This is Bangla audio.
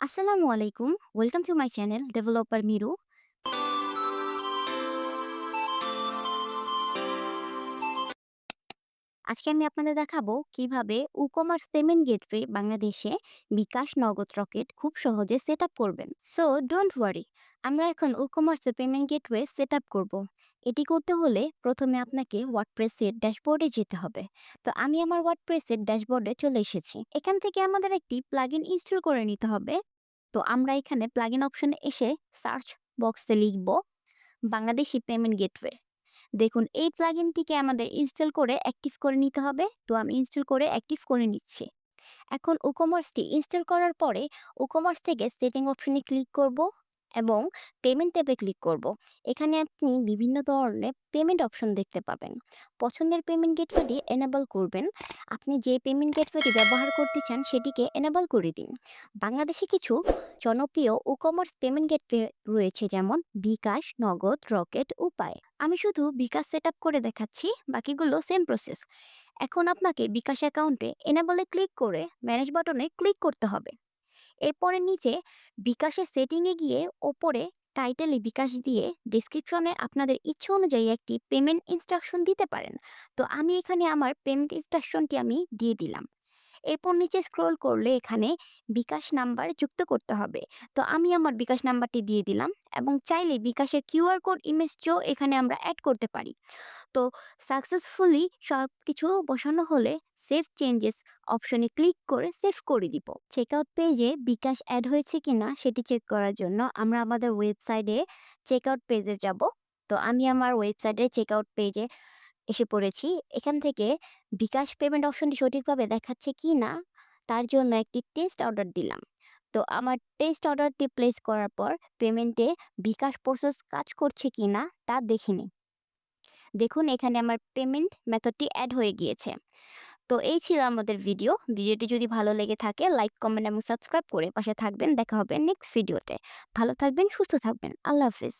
আসসালামু আলাইকুম। Welcome to my channel developer Miru. আজকে আমি আপনাদের দেখাবো কিভাবে ই-কমার্স পেমেন্ট গেটওয়ে বাংলাদেশে বিকাশ, নগদ, রকেট খুব সহজে সেটআপ করবেন। So don't worry. আমরা এখন ই-কমার্স পেমেন্ট গেটওয়ে সেটআপ করব। এটি করতে হলে প্রথমে আপনাকে ওয়ার্ডপ্রেসের ড্যাশবোর্ডে যেতে হবে। তো আমি আমার ওয়ার্ডপ্রেসের ড্যাশবোর্ডে চলে এসেছি। এখান থেকে আমাদের একটি প্লাগইন ইনস্টল করে নিতে হবে। তো আমরা এখানে প্লাগইন অপশনে এসে সার্চ বক্সে লিখব বাংলাদেশি পেমেন্ট গেটওয়ে। দেখুন এই প্লাগইনটিকে আমাদের ইনস্টল করে অ্যাক্টিভ করে নিতে হবে। তো আমি ইনস্টল করে অ্যাক্টিভ করে নিচ্ছি। এখন ই-কমার্সটি ইনস্টল করার পরে ই-কমার্স থেকে সেটিং অপশনে ক্লিক করব এবং পেমেন্ট ট্যাবে ক্লিক করব। এখানে আপনি বিভিন্ন ধরনের পেমেন্ট অপশন দেখতে পাবেন। পছন্দের পেমেন্ট গেটওয়েটি এনেবল করবেন। আপনি যে পেমেন্ট গেটওয়েটি ব্যবহার করতে চান সেটিকে এনেবল করে দিন। বাংলাদেশে কিছু জনপ্রিয় ই-কমার্স পেমেন্ট গেটওয়ে রয়েছে, যেমন বিকাশ, নগদ, রকেট, উপায়। আমি শুধু বিকাশ সেটআপ করে দেখাচ্ছি, বাকিগুলো সেম প্রসেস। এখন আপনাকে বিকাশ অ্যাকাউন্টে এনেবলে ক্লিক করে ম্যানেজ বাটনে ক্লিক করতে হবে। এরপরে নিচে বিকাশের সেটিংয়ে গিয়ে ওপরে টাইটেলে বিকাশ দিয়ে ডেসক্রিপশনে আপনাদের ইচ্ছে অনুযায়ী একটি পেমেন্ট ইনস্ট্রাকশন দিতে পারেন। তো আমি এখানে আমার পেমেন্ট ইনস্ট্রাকশনটি আমি দিয়ে দিলাম। এরপর নিচে স্ক্রল করলে এখানে বিকাশ নাম্বার যুক্ত করতে হবে। তো আমি আমার বিকাশ নাম্বারটি দিয়ে দিলাম এবং চাইলে বিকাশের কিউআর কোড ইমেজটিও এখানে আমরা অ্যাড করতে পারি। তো সাকসেসফুলি সবকিছু বসানো হলে সেভ চেঞ্জেস অপশনে ক্লিক করে সেভ করে দিব। চেকআউট পেজে বিকাশ অ্যাড হয়েছে কিনা সেটি চেক করার জন্য আমরা আমাদের ওয়েবসাইটে চেকআউট পেজে যাব। তো আমি আমার ওয়েবসাইটে চেকআউট পেজে এসে পড়েছি। এখান থেকে বিকাশ পেমেন্ট অপশনটি সঠিকভাবে দেখাচ্ছে কিনা তার জন্য একটি টেস্ট অর্ডার দিলাম। তো আমার টেস্ট অর্ডারটি প্লেস করার পর পেমেন্টে বিকাশ প্রসেস কাজ করছে কিনা তা দেখে নিই। দেখুন এখানে আমার পেমেন্ট মেথডটি অ্যাড হয়ে গিয়েছে। তো এই ছিল আমাদের ভিডিও। ভিডিওটি যদি ভালো লেগে থাকে লাইক, কমেন্ট এবং সাবস্ক্রাইব করে পাশে থাকবেন। দেখা হবে নেক্সট ভিডিওতে। ভালো থাকবেন, সুস্থ থাকবেন। আল্লাহ হাফেজ।